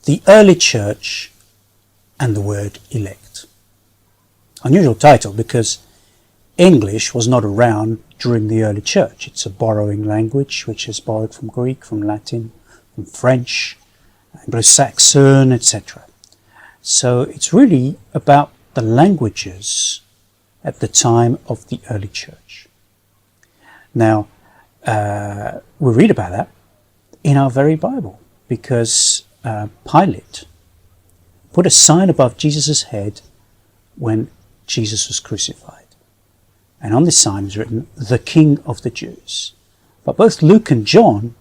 the early church and the word elect. Unusual title because English was not around during the early church. It's a borrowing language which is borrowed from Greek, from Latin, from French, Anglo-Saxon, etc. So it's really about the languages at the time of the early church. Now, we read about that in our very Bible because Pilate put a sign above Jesus' head when Jesus was crucified. And on this sign was written, "The King of the Jews." But both Luke and John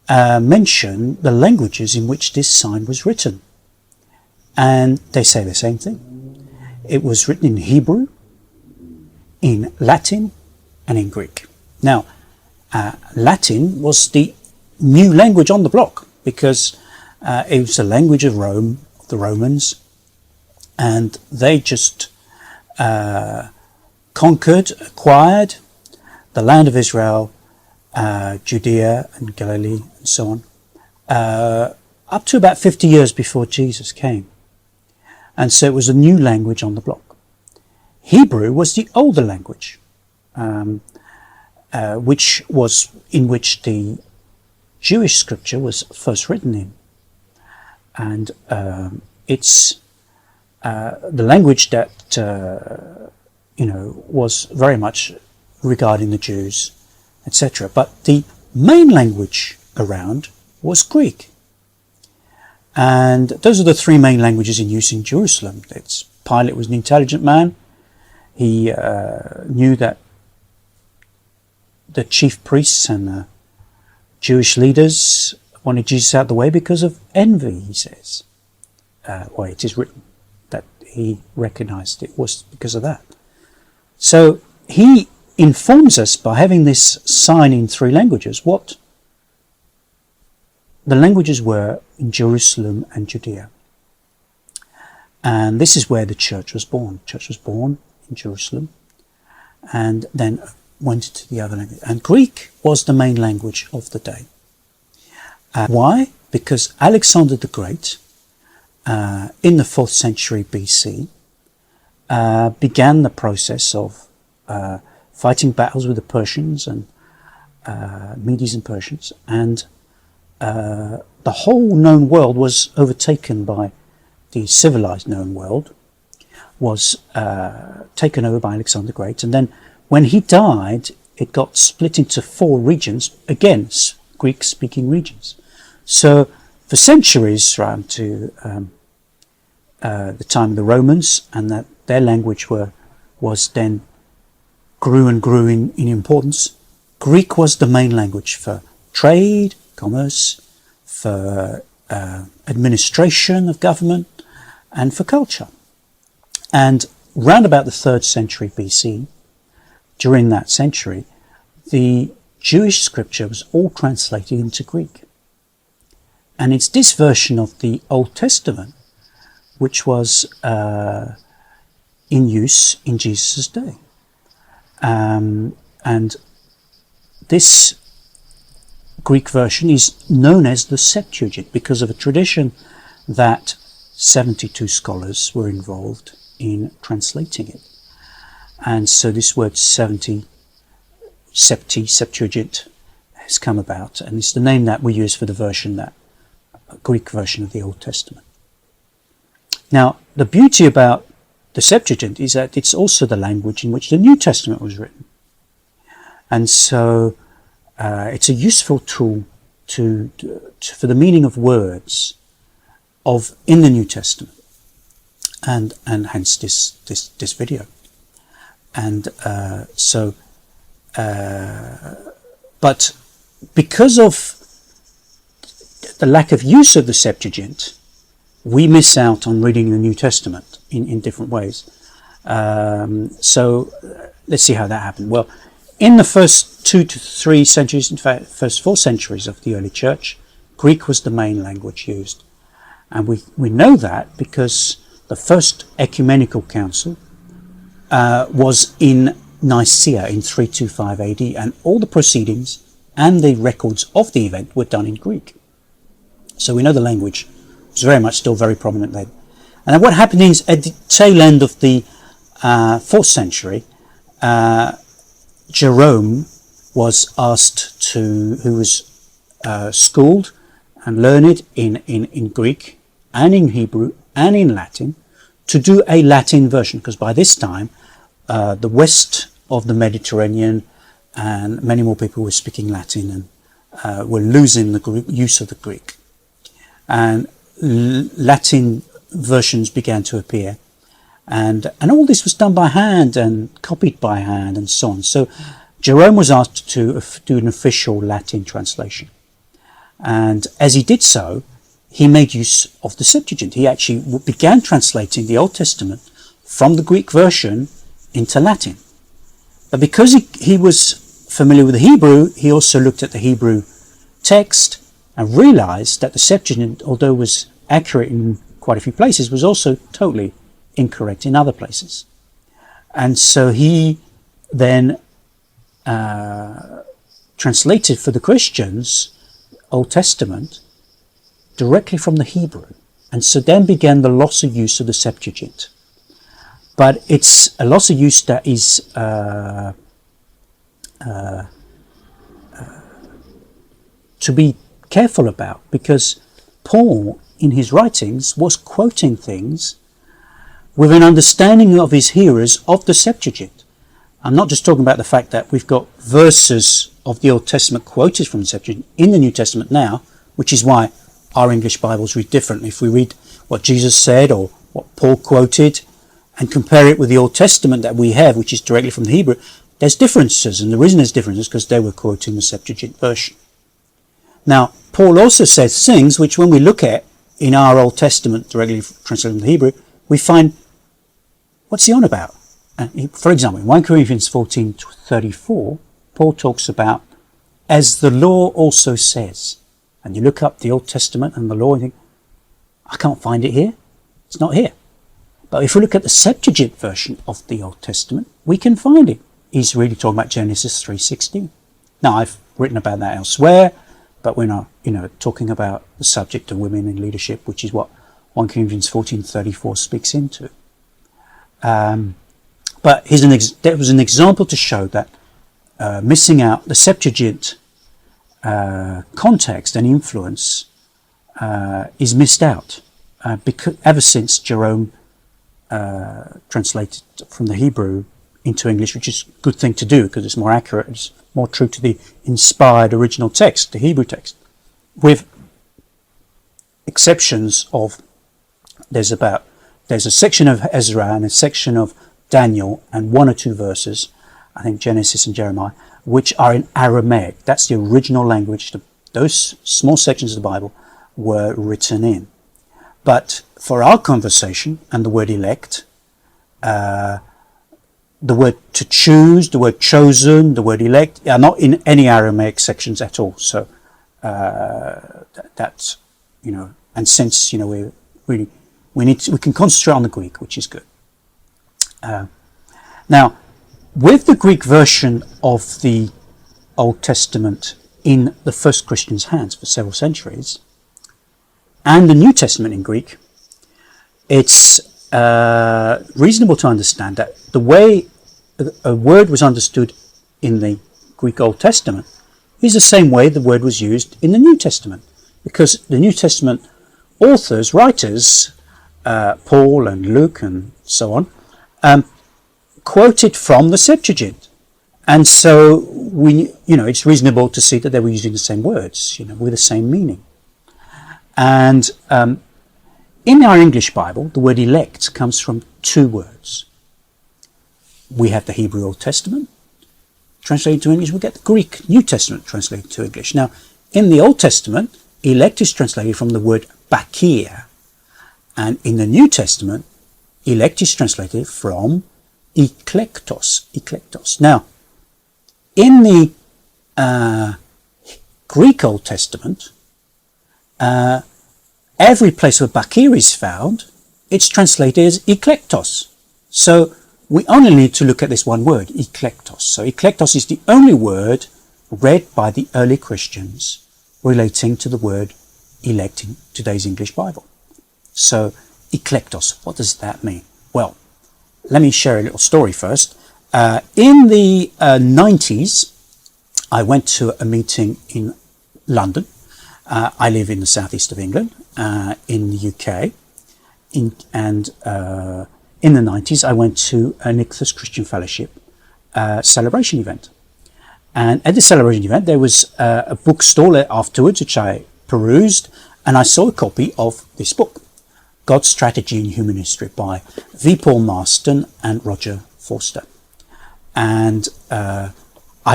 mention the languages in which this sign was written. And they say the same thing. It was written in Hebrew, in Latin, and in Greek. Now, Latin was the new language on the block because it was the language of Rome, the Romans, and they just conquered, acquired the land of Israel, Judea and Galilee and so on, up to about 50 years before Jesus came. And so it was a new language on the block. Hebrew was the older language, which was in which the Jewish scripture was first written in. And it's the language that was very much regarding the Jews, etc. But the main language around was Greek. And those are the three main languages in use in Jerusalem. Pilate was an intelligent man. He knew that the chief priests and the Jewish leaders wanted Jesus out of the way because of envy, he says. Well, it is written that he recognized it was because of that. So he informs us by having this sign in three languages what the languages were in Jerusalem and Judea. And this is where the church was born. The church was born in Jerusalem and then went to the other language. And Greek was the main language of the day. Why? Because Alexander the Great, in the 4th century BC, began the process of fighting battles with the Persians and Medes and Persians, and the whole known world was overtaken by the civilized known world, was taken over by Alexander the Great. And then when he died, it got split into 4 regions, again, Greek-speaking regions. So for centuries, around to the time of the Romans, and that their language was then grew and grew in importance. Greek was the main language for trade, commerce, for administration of government, and for culture. And round about the 3rd century BC, during that century, the Jewish scripture was all translated into Greek. And it's this version of the Old Testament which was in use in Jesus' day. And this Greek version is known as the Septuagint because of a tradition that 72 scholars were involved in translating it. And so this word 70, Septuagint, has come about, and it's the name that we use for the version, that Greek version of the Old Testament. Now, the beauty about the Septuagint is that it's also the language in which the New Testament was written. And so it's a useful tool for the meaning of words in the New Testament, and hence this video. And but because of the lack of use of the Septuagint, we miss out on reading the New Testament in different ways. So let's see how that happened. Well, in the first 2 to 3 centuries, in fact, first 4 centuries of the early church, Greek was the main language used. And we know that because the first ecumenical council was in Nicaea in 325 AD, and all the proceedings and the records of the event were done in Greek. So we know the language was very much still very prominent then. And then what happened is at the tail end of the 4th century, Jerome was asked to, who was schooled and learned in Greek and in Hebrew and in Latin, to do a Latin version, because by this time the west of the Mediterranean and many more people were speaking Latin and were losing the use of the Greek, and Latin versions began to appear, and all this was done by hand and copied by hand and so on. So Jerome was asked to do an official Latin translation, and as he did so, he made use of the Septuagint. He actually began translating the Old Testament from the Greek version into Latin. But because he was familiar with the Hebrew, he also looked at the Hebrew text and realized that the Septuagint, although it was accurate in quite a few places, was also totally incorrect in other places. And so he then translated for the Christians Old Testament directly from the Hebrew, and so then began the loss of use of the Septuagint. But it's a loss of use that is to be careful about, because Paul in his writings was quoting things with an understanding of his hearers of the Septuagint. I'm not just talking about the fact that we've got verses of the Old Testament quoted from the Septuagint in the New Testament now, which is why our English Bibles read differently. If we read what Jesus said or what Paul quoted and compare it with the Old Testament that we have, which is directly from the Hebrew, there's differences, and the reason there's differences is because they were quoting the Septuagint version. Now, Paul also says things which, when we look at in our Old Testament directly translated from the Hebrew, we find, what's he on about? For example, in 1 Corinthians 14:34, Paul talks about, as the law also says. And you look up the Old Testament and the law and you think, I can't find it here. It's not here. But if we look at the Septuagint version of the Old Testament, we can find it. He's really talking about Genesis 3:16. Now, I've written about that elsewhere, but we're not, talking about the subject of women in leadership, which is what 1 Corinthians 14:34 speaks into. But there was an example to show that missing out the Septuagint context and influence is missed out, because ever since Jerome translated from the Hebrew into English, which is a good thing to do because it's more accurate, it's more true to the inspired original text, the Hebrew text, with exceptions of there's a section of Ezra and a section of Daniel and one or two verses, I think Genesis and Jeremiah, which are in Aramaic. That's the original language those small sections of the Bible were written in. But for our conversation, and the word elect, the word to choose, the word chosen, the word elect are not in any Aramaic sections at all. So that's, and since we can concentrate on the Greek, which is good. Now, with the Greek version of the Old Testament in the first Christians' hands for several centuries, and the New Testament in Greek, it's reasonable to understand that the way a word was understood in the Greek Old Testament is the same way the word was used in the New Testament, because the New Testament authors, writers, Paul and Luke and so on, quoted from the Septuagint, and so it's reasonable to see that they were using the same words, with the same meaning. And in our English Bible, the word elect comes from two words. We have the Hebrew Old Testament translated to English. We get the Greek New Testament translated to English. Now, in the Old Testament, elect is translated from the word bakir, and in the New Testament, elect is translated from EKLEKTOS. Now, in the Greek Old Testament, every place where bakir is found, it's translated as EKLEKTOS. So we only need to look at this one word, EKLEKTOS. So EKLEKTOS is the only word read by the early Christians relating to the word elect in today's English Bible. So, eklektos, what does that mean? Well, let me share a little story first. In the 90s, I went to a meeting in London. I live in the southeast of England, in the UK. In the 90s, I went to a EKLEKTOS Christian Fellowship celebration event. And at the celebration event, there was a bookstall afterwards, which I perused, and I saw a copy of this book, God's Strategy in Human History, by V. Paul Marston and Roger Forster. And I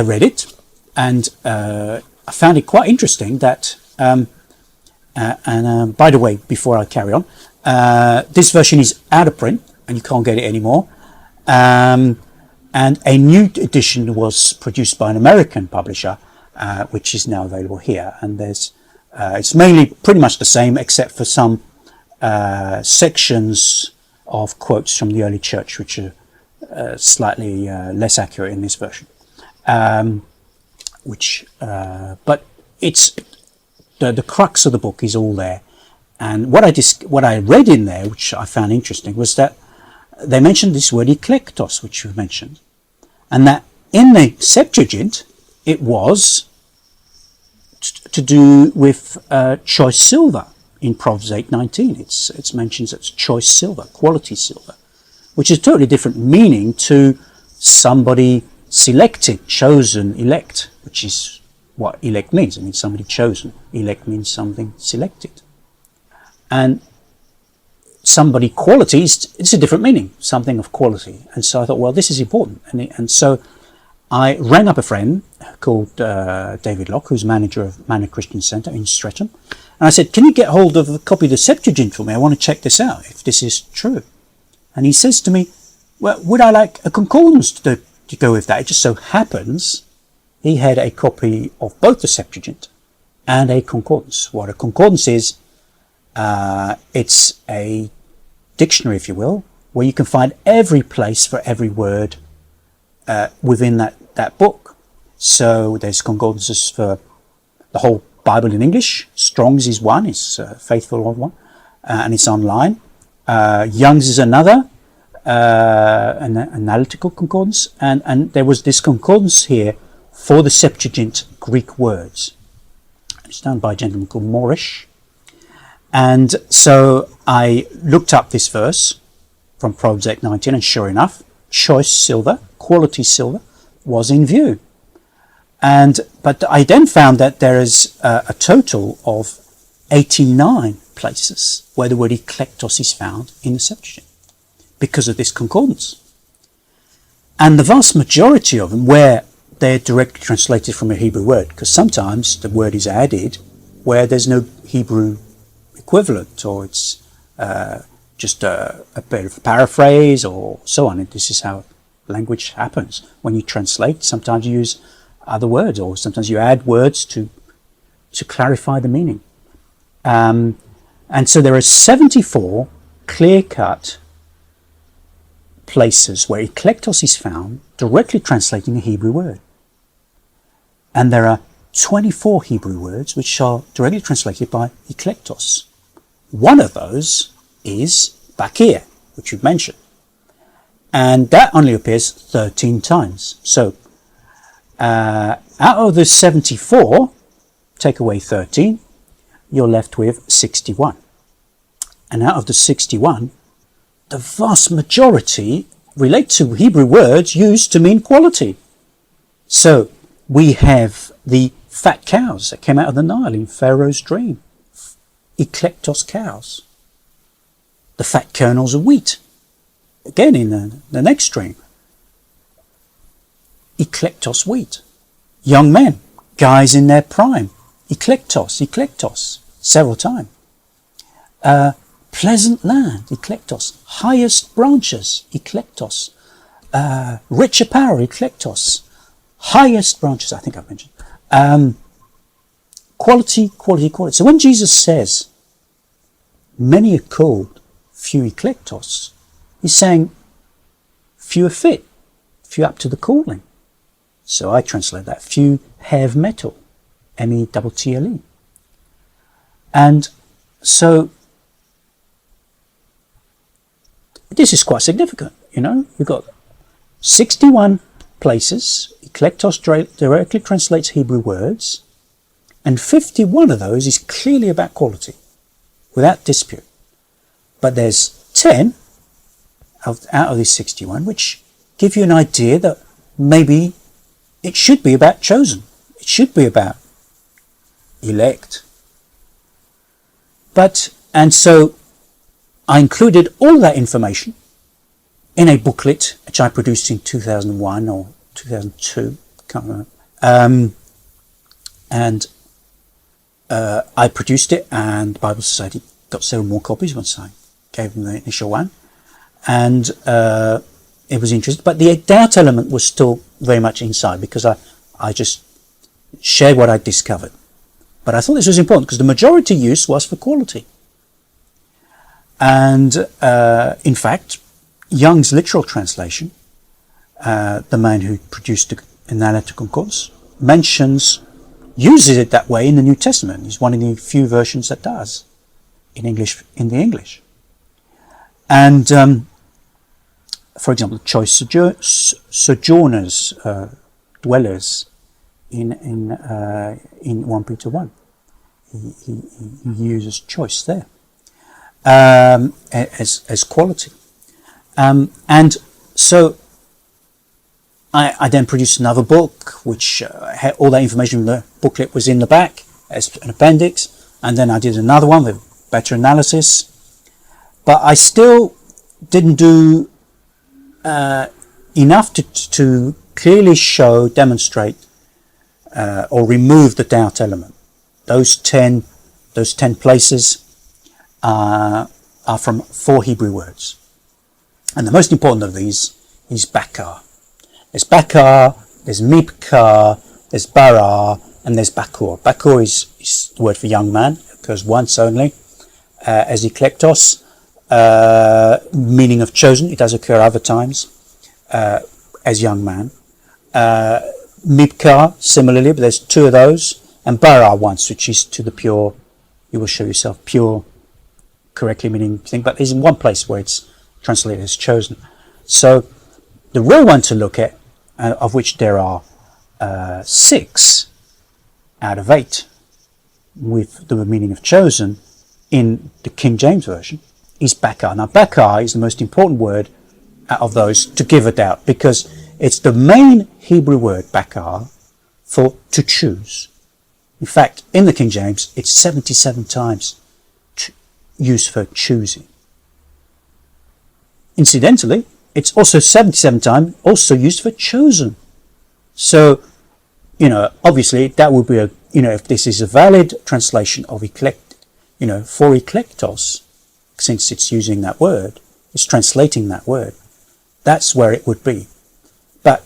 read it, and I found it quite interesting that, by the way, before I carry on, this version is out of print, and you can't get it anymore. And a new edition was produced by an American publisher, which is now available here. And it's mainly pretty much the same, except for some sections of quotes from the early church, which are slightly less accurate in this version. But it's the crux of the book is all there. And what I read in there, which I found interesting, was that they mentioned this word eklektos, which you've mentioned, and that in the Septuagint it was to do with choice silver. In Proverbs 8:19, it's mentioned as choice silver, quality silver, which is a totally different meaning to somebody selected, chosen, elect, which is what elect means. It means somebody chosen. Elect means something selected. And somebody quality, it's a different meaning, something of quality. And so I thought, well, this is important. And so I rang up a friend called David Locke, who's manager of Manor Christian Centre in Streatham. And I said, can you get hold of a copy of the Septuagint for me? I want to check this out, if this is true. And he says to me, well, would I like a concordance to go with that? It just so happens he had a copy of both the Septuagint and a concordance. What a concordance is, it's a dictionary, if you will, where you can find every place for every word within that book. So there's concordances for the whole Bible in English. Strong's is one, it's a faithful one, and it's online. Young's is another, an analytical concordance, and there was this concordance here for the Septuagint Greek words. It's done by a gentleman called Moorish. And so I looked up this verse from Proverbs 8:19, and sure enough, choice silver, quality silver, was in view. But I then found that there is a total of 89 places where the word eklektos is found in the Septuagint because of this concordance. And the vast majority of them where they're directly translated from a Hebrew word, because sometimes the word is added where there's no Hebrew equivalent, or it's just a bit of a paraphrase or so on. And this is how language happens. When you translate, sometimes you use other words, or sometimes you add words to clarify the meaning. And so there are 74 clear-cut places where eklektos is found directly translating a Hebrew word. And there are 24 Hebrew words which are directly translated by eklektos. One of those is back here, which you've mentioned. And that only appears 13 times. So out of the 74, take away 13, you're left with 61. And out of the 61, the vast majority relate to Hebrew words used to mean quality. So we have the fat cows that came out of the Nile in Pharaoh's dream. Eklektos cows. The fat kernels of wheat. Again in the next dream. Eklektos wheat. Young men, guys in their prime. Eklektos, several times. Pleasant land, eklektos. Highest branches, eklektos. Rich apparel, eklektos. Highest branches, I think I've mentioned. Quality. So when Jesus says, many are called, few eklektos, he's saying, few are fit, few up to the calling. So I translate that, few have metal, METTLE. And so This is quite significant, you know. We've got 61 places. EKLEKTOS directly translates Hebrew words, and 51 of those is clearly about quality, without dispute. But there's 10 out of these 61 which give you an idea that maybe it should be about chosen. It should be about elect. And so I included all that information in a booklet which I produced in 2001 or 2002, can't remember. I produced it, and the Bible Society got several more copies once I gave them the initial one. And it was interesting, but the doubt element was still very much inside, because I just shared what I discovered. But I thought this was important because the majority use was for quality. And in fact, Young's literal translation, the man who produced the analytical course, uses it that way in the New Testament. He's one of the few versions that does in the English. And for example, choice sojourners, dwellers in 1 Peter 1. He uses choice there as quality. And so I then produced another book which had all that information in the booklet was in the back as an appendix, and then I did another one with better analysis. But I still didn't do enough to clearly demonstrate or remove the doubt element. Those 10 places are from 4 Hebrew words. And the most important of these is bakar. There's bakar, there's mibkar, there's bara, and there's bakur. Bakur is the word for young man. It occurs once only as eklektos, meaning of chosen. It does occur other times as young man. Mibkar, similarly, but there's 2 of those. And bara once, which is to the pure. You will show yourself pure, correctly meaning thing. But there's one place where it's translated as chosen. So the real one to look at, of which there are 6 out of 8 with the meaning of chosen in the King James Version, is bakar. Now bakar is the most important word out of those to give a doubt, because it's the main Hebrew word, bakar, for to choose. In fact, in the King James, it's 77 times used for choosing. Incidentally, it's also 77 times also used for chosen. So, obviously that would be if this is a valid translation of for eklektos, since it's using that word, it's translating that word, that's where it would be. But,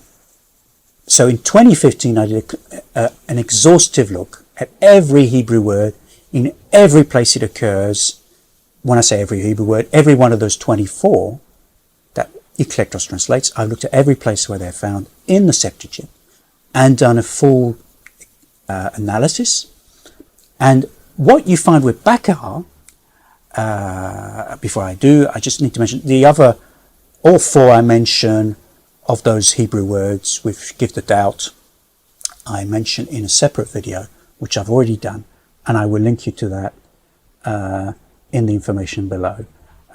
so in 2015 I did an exhaustive look at every Hebrew word in every place it occurs. When I say every Hebrew word, every one of those 24 that EKLEKTOS translates, I've looked at every place where they're found in the Septuagint and done a full analysis. And what you find with bakar, before I do, I just need to mention all 4 I mention of those Hebrew words which give the doubt, I mention in a separate video, which I've already done, and I will link you to that in the information below.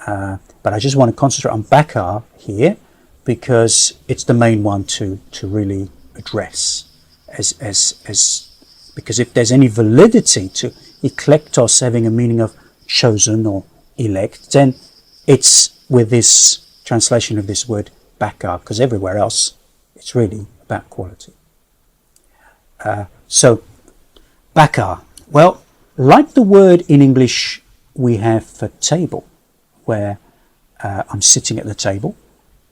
But I just want to concentrate on bakar here, because it's the main one to really address, because if there's any validity to eklektos having a meaning of chosen or elect, then it's with this translation of this word bakar, because everywhere else it's really about quality. So bakar, well, like the word in English we have for table, where I'm sitting at the table,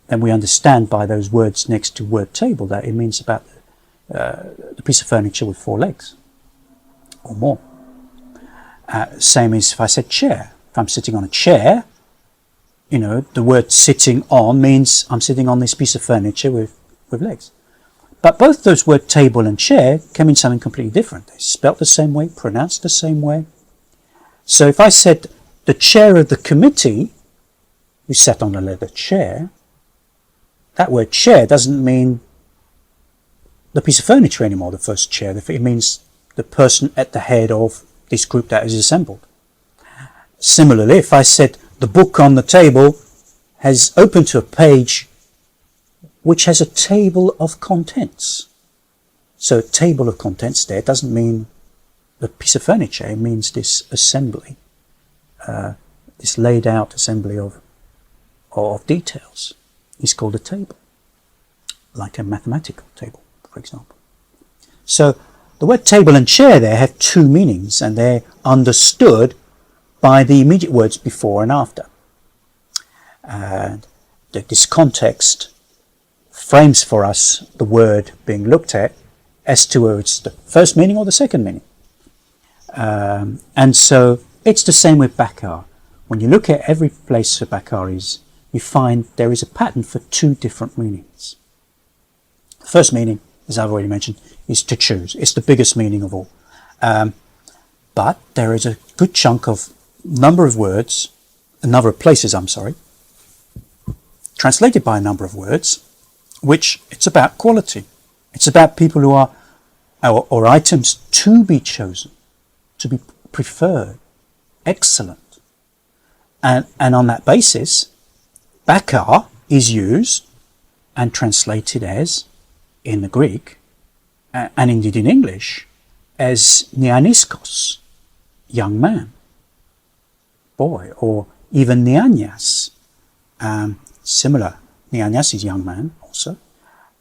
then we understand by those words next to word table that it means about the piece of furniture with 4 legs or more. Same as if I said chair. If I'm sitting on a chair, the word sitting on means I'm sitting on this piece of furniture with legs. But both those words table and chair can mean something completely different. They're spelt the same way, pronounced the same way. So if I said the chair of the committee, who sat on a leather chair, that word chair doesn't mean the piece of furniture anymore, the first chair. It means the person at the head of this group that is assembled. Similarly, if I said the book on the table has opened to a page which has a table of contents. So a table of contents there doesn't mean the piece of furniture, it means this assembly, this laid out assembly of details is called a table, like a mathematical table, for example. So the word table and chair there have two meanings, and they're understood by the immediate words before and after. And this context frames for us the word being looked at as to whether it's the first meaning or the second meaning. And so it's the same with bakar. When you look at every place where bakar is, you find there is a pattern for two different meanings. The first meaning, as I've already mentioned, is to choose. It's the biggest meaning of all. But there is a good chunk of number of places, translated by a number of words, which it's about quality. It's about people who are, or items to be chosen, to be preferred, excellent. And on that basis, bakar is used and translated as, in the Greek, and indeed in English, as neaniskos, young man, boy, or even neanias, similar. Neanias is young man also,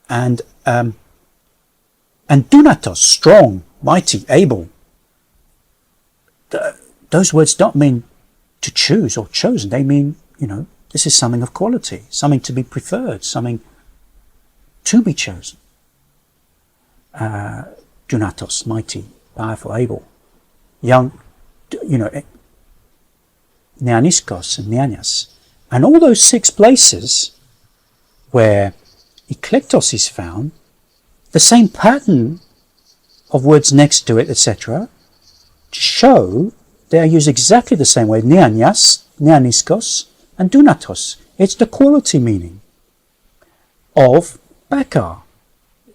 and dunatos, strong, mighty, able. Those words don't mean to choose or chosen. They mean, this is something of quality, something to be preferred, something to be chosen. Dunatos, mighty, powerful, able, young, neaniskos and neanias. And all those 6 places where EKLEKTOS is found, the same pattern of words next to it, etc., show they are used exactly the same way. Neanias, neaniskos, and dunatos. It's the quality meaning of bakar,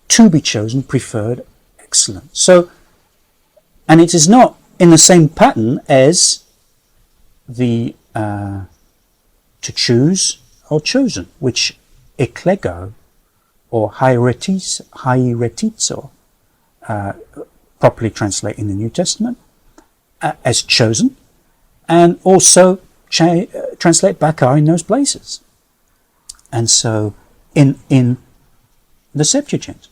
to be chosen, preferred, excellent. So, and it is not in the same pattern as the to choose or chosen, which eklego or hieretizo properly translate in the New Testament as chosen, and also translate bakar in those places. And so in the Septuagint.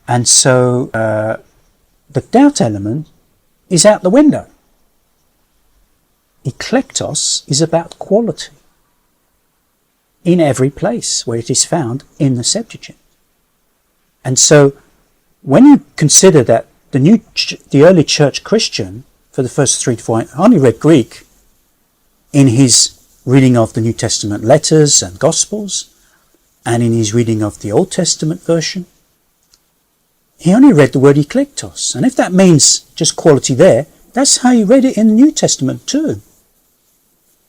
And so the doubt element is out the window. EKLEKTOS is about quality in every place where it is found in the Septuagint. And so when you consider that the early church Christian, for the first 3 to 4, only read Greek in his reading of the New Testament letters and Gospels, and in his reading of the Old Testament version, he only read the word EKLEKTOS. And if that means just quality there, that's how he read it in the New Testament too.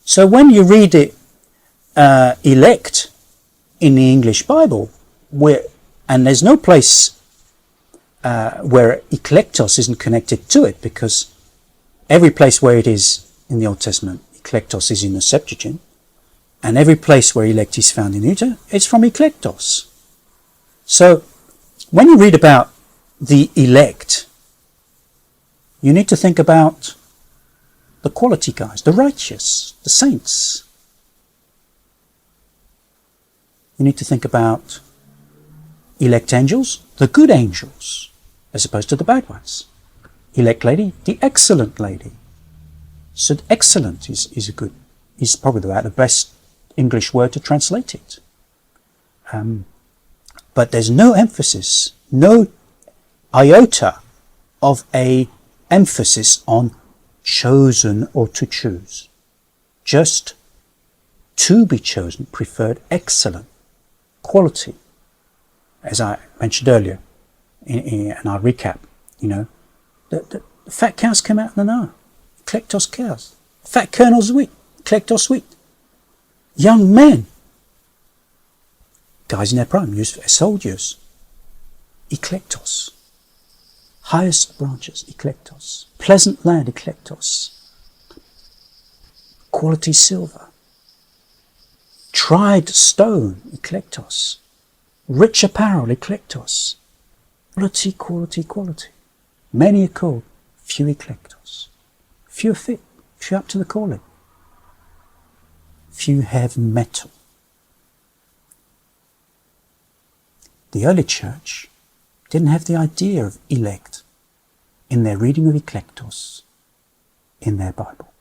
So when you read it elect in the English Bible, and there's no place where EKLEKTOS isn't connected to it, because every place where it is in the Old Testament, EKLEKTOS is in the Septuagint, and every place where elect is found in Utah, it's from EKLEKTOS. So when you read about the elect, you need to think about the quality guys, the righteous, the saints. You need to think about elect angels, the good angels, as opposed to the bad ones. Elect lady, the excellent lady. So excellent is probably the best English word to translate it. But there's no emphasis, no iota of a emphasis on chosen or to choose. Just to be chosen, preferred, excellent, quality. As I mentioned earlier, in our recap, the fat cows come out in the know. EKLEKTOS cows. Fat kernels of wheat. EKLEKTOS wheat. Young men, guys in their prime, used as soldiers. EKLEKTOS. Highest branches, EKLEKTOS. Pleasant land, EKLEKTOS. Quality silver. Tried stone, EKLEKTOS. Rich apparel, EKLEKTOS. Quality, quality, quality. Many are called, few EKLEKTOS. Few are fit, few up to the calling. Few have metal. The early church didn't have the idea of elect in their reading of EKLEKTOS in their Bible.